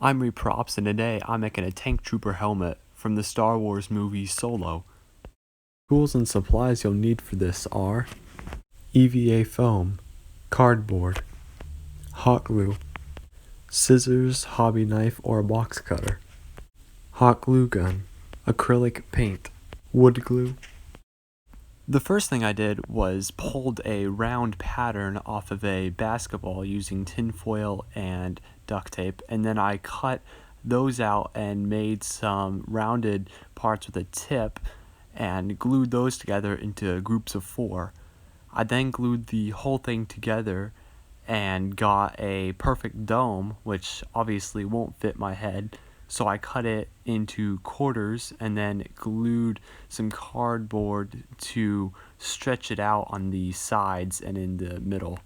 I'm Reprops, and today I'm making a tank trooper helmet from the Star Wars movie Solo. Tools and supplies you'll need for this are EVA foam, cardboard, hot glue, scissors, hobby knife or a box cutter, hot glue gun, acrylic paint, wood glue. The first thing I did was pulled a round pattern off of a basketball using tinfoil and duct tape, and then I cut those out and made some rounded parts with a tip and glued those together into groups of 4. I then glued the whole thing together and got a perfect dome, which obviously won't fit my head. So I cut it into quarters and then glued some cardboard to stretch it out on the sides and in the middle.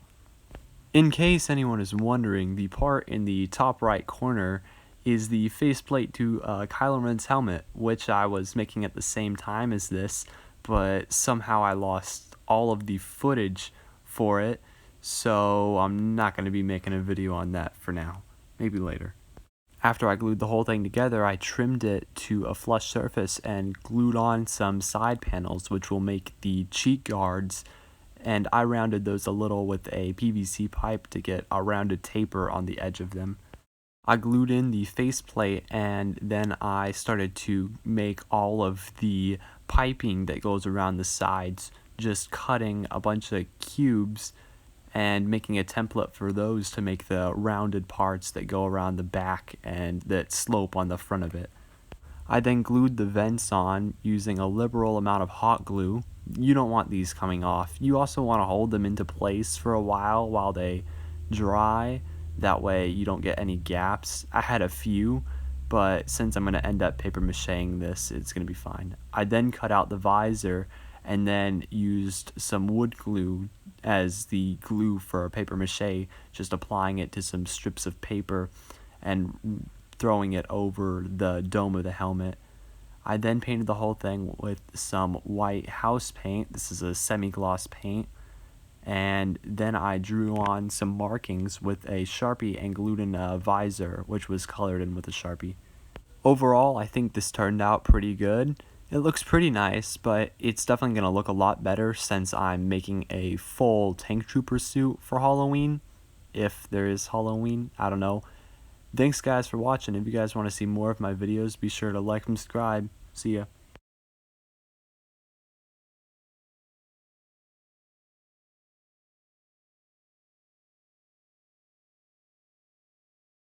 In case anyone is wondering, the part in the top right corner is the faceplate to Kylo Ren's helmet, which I was making at the same time as this, but somehow I lost all of the footage for it, so I'm not going to be making a video on that for now. Maybe later. After I glued the whole thing together, I trimmed it to a flush surface and glued on some side panels, which will make the cheek guards, and I rounded those a little with a PVC pipe to get a rounded taper on the edge of them. I glued in the faceplate, and then I started to make all of the piping that goes around the sides, just cutting a bunch of cubes and making a template for those to make the rounded parts that go around the back and that slope on the front of it. I then glued the vents on using a liberal amount of hot glue. You don't want these coming off. You also want to hold them into place for a while they dry. That way you don't get any gaps. I had a few, but since I'm going to end up paper macheing this, it's going to be fine. I then cut out the visor and then used some wood glue as the glue for paper mache, just applying it to some strips of paper and throwing it over the dome of the helmet. I then painted the whole thing with some white house paint. This is a semi-gloss paint. And then I drew on some markings with a Sharpie and glued in a visor, which was colored in with a Sharpie. Overall, I think this turned out pretty good. It looks pretty nice, but it's definitely going to look a lot better since I'm making a full tank trooper suit for Halloween. If there is Halloween, I don't know. Thanks guys for watching. If you guys want to see more of my videos, be sure to like and subscribe. See ya.